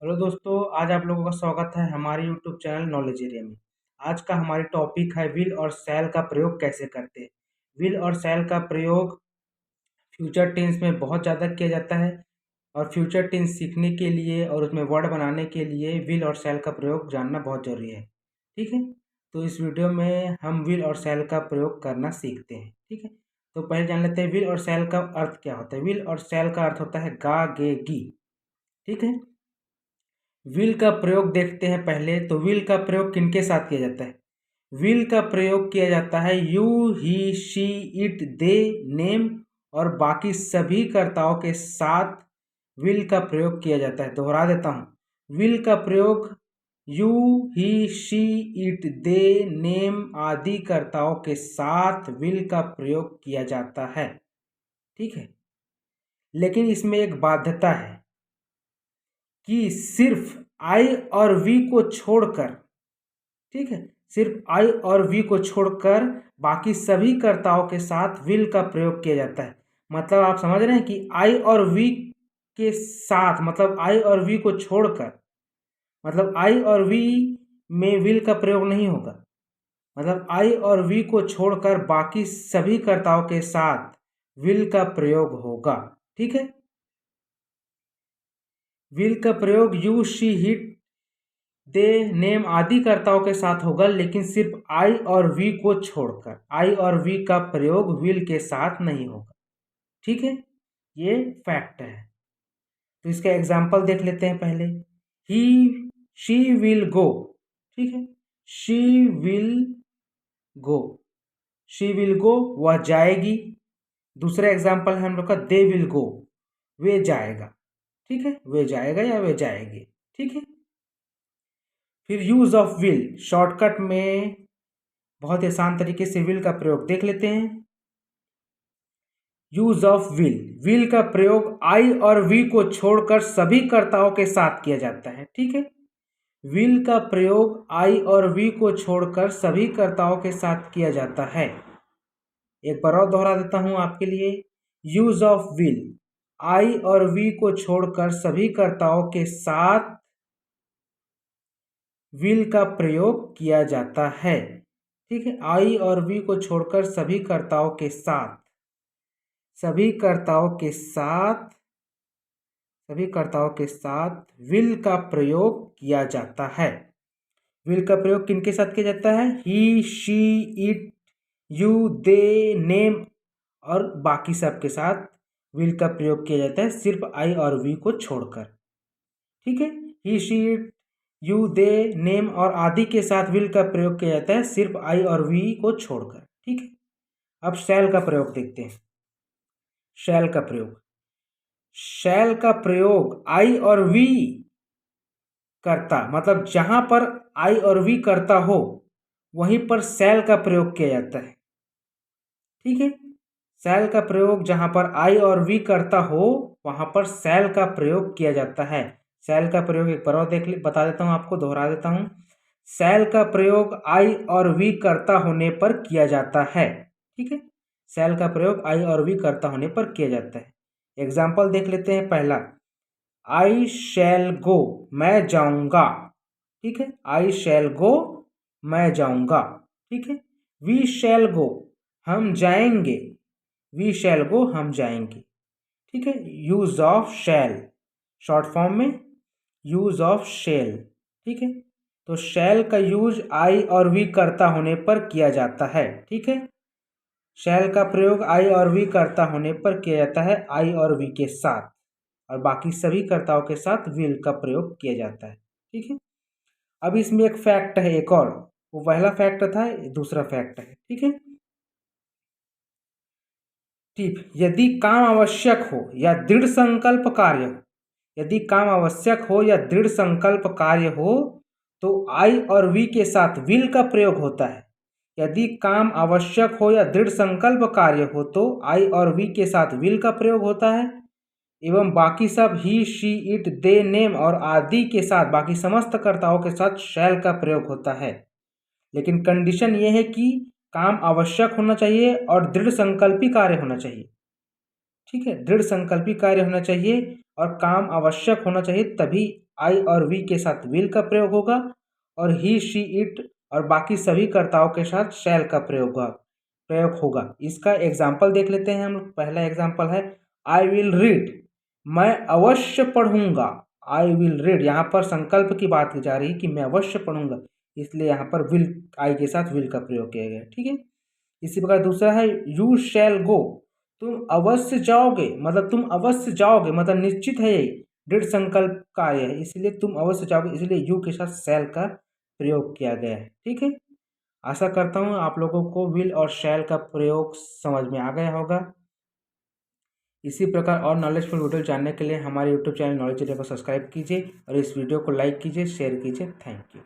Hello दोस्तों, आज आप लोगों का स्वागत है हमारे यूट्यूब चैनल नॉलेज एरिया में। आज का हमारी टॉपिक है विल और शैल का प्रयोग कैसे करते हैं। विल और शैल का प्रयोग फ्यूचर टेंस में बहुत ज़्यादा किया जाता है और फ्यूचर टेंस सीखने के लिए और उसमें वर्ड बनाने के लिए विल और शैल का प्रयोग जानना बहुत ज़रूरी है। ठीक है, तो इस वीडियो में हम विल और शैल का प्रयोग करना सीखते हैं। ठीक है, तो पहले जान लेते हैं विल और शैल का अर्थ क्या होता है। विल और शैल का अर्थ होता है गा गे गी। ठीक है, विल का प्रयोग देखते हैं पहले। तो विल का प्रयोग किनके साथ किया जाता है। विल का प्रयोग किया जाता है you he she it they name और बाकी सभी कर्ताओं के साथ विल का प्रयोग किया जाता है। दोहरा देता हूं, विल का प्रयोग you he she it they name आदि कर्ताओं के साथ विल का प्रयोग किया जाता है। ठीक है, लेकिन इसमें एक बाध्यता है कि सिर्फ आई और वी को छोड़कर, ठीक है, सिर्फ आई और वी को छोड़कर बाकी सभी कर्ताओं के साथ विल का प्रयोग किया जाता है। मतलब आप समझ रहे हैं कि आई और वी के साथ, मतलब आई और वी को छोड़कर, मतलब आई और वी में विल का प्रयोग नहीं होगा। मतलब आई और वी को छोड़कर बाकी सभी कर्ताओं के साथ विल का प्रयोग होगा। ठीक है, विल का प्रयोग you she hit they name आदि कर्ताओं के साथ होगा, लेकिन सिर्फ आई और वी को छोड़कर। आई और वी का प्रयोग विल के साथ नहीं होगा। ठीक है, ये फैक्ट है। तो इसका एग्जाम्पल देख लेते हैं पहले। ही शी विल गो। ठीक है, she will go, she will go वह जाएगी। दूसरा एग्जाम्पल है हम लोग का दे विल गो, वे जाएगा। ठीक है, वे जाएगा या वे जाएगी। ठीक है, फिर यूज ऑफ विल, शॉर्टकट में बहुत ही आसान तरीके से विल का प्रयोग देख लेते हैं। यूज ऑफ विल, विल का प्रयोग आई और वी को छोड़कर सभी कर्ताओं के साथ किया जाता है। ठीक है, विल का प्रयोग आई और वी को छोड़कर सभी कर्ताओं के साथ किया जाता है। एक बार और दोहरा देता हूं आपके लिए। यूज ऑफ विल, आई और वी को छोड़कर सभी कर्ताओं के साथ विल का प्रयोग किया जाता है। ठीक है, आई और वी को छोड़कर सभी कर्ताओं के साथ, सभी कर्ताओं के साथ, सभी कर्ताओं के साथ विल का प्रयोग किया जाता है। विल का प्रयोग किनके साथ किया जाता है। He she it you they name और बाकी सब के साथ विल का प्रयोग किया जाता है, सिर्फ आई और वी को छोड़कर। ठीक है, he she it you they name और आदि के साथ विल का प्रयोग किया जाता है, सिर्फ आई और वी को छोड़कर। ठीक है, अब शैल का प्रयोग देखते हैं। शैल का प्रयोग, शैल का प्रयोग आई और वी करता, मतलब जहां पर आई और वी करता हो वहीं पर शैल का प्रयोग किया जाता है। ठीक है, शैल का प्रयोग जहां पर आई और वी करता हो वहां पर शैल का प्रयोग किया जाता है। शैल का प्रयोग एक बार और बता देता हूं आपको, दोहरा देता हूं। शैल का प्रयोग आई और वी करता होने पर किया जाता है। ठीक है, शैल का प्रयोग आई और वी करता होने पर किया जाता है। एग्जाम्पल देख लेते हैं। पहला, आई शैल गो, मैं जाऊंगा। ठीक है, आई शैल गो, मैं जाऊंगा। ठीक है, वी शैल गो, हम जाएंगे। वी शैल गो, हम जाएंगे। ठीक है, use of shall, short form में यूज ऑफ शैल। ठीक है, तो शैल का यूज आई और वी करता होने पर किया जाता है। ठीक है, शैल का प्रयोग आई और वी करता होने पर किया जाता है, आई और वी के साथ, और बाकी सभी कर्ताओं के साथ विल का प्रयोग किया जाता है। ठीक है, अब इसमें एक फैक्ट है, एक और, वो पहला फैक्ट था, दूसरा फैक्ट है। ठीक है, ठीक, यदि काम आवश्यक हो या दृढ़ संकल्प कार्य हो, यदि काम आवश्यक हो या दृढ़ संकल्प कार्य हो तो आई और वी के साथ विल का प्रयोग होता है। यदि काम आवश्यक हो या दृढ़ संकल्प कार्य हो तो आई और वी के साथ विल का प्रयोग होता है, एवं बाकी सब ही शी इट दे नेम और आदि के साथ, बाकी समस्त कर्ताओं के साथ शैल का प्रयोग होता है। लेकिन कंडीशन यह है कि काम आवश्यक होना चाहिए और दृढ़ संकल्पी कार्य होना चाहिए। ठीक है, दृढ़ संकल्पी कार्य होना चाहिए और काम आवश्यक होना चाहिए, तभी आई और वी के साथ विल का प्रयोग होगा और ही शी इट और बाकी सभी कर्ताओं के साथ शैल का प्रयोग होगा। इसका एग्जाम्पल देख लेते हैं हम लोग। पहला एग्जाम्पल है आई विल रीड, मैं अवश्य पढ़ूंगा। आई विल रीड, यहाँ पर संकल्प की बात की जा रही है कि मैं अवश्य पढ़ूंगा, इसलिए यहाँ पर विल, आई के साथ विल का प्रयोग किया गया। ठीक है। इसी प्रकार दूसरा है यू शैल गो, तुम अवश्य जाओगे, मतलब तुम अवश्य जाओगे, मतलब निश्चित है, यही दृढ़ संकल्प कार्य है, इसलिए तुम अवश्य जाओगे, इसलिए यू के साथ शैल का प्रयोग किया गया है। ठीक है। आशा करता हूँ आप लोगों को विल और शैल का प्रयोग समझ में आ गया होगा। इसी प्रकार और नॉलेजफुल वीडियो जानने के लिए हमारे यूट्यूब चैनल नॉलेज को सब्सक्राइब कीजिए और इस वीडियो को लाइक कीजिए, शेयर कीजिए। Thank you.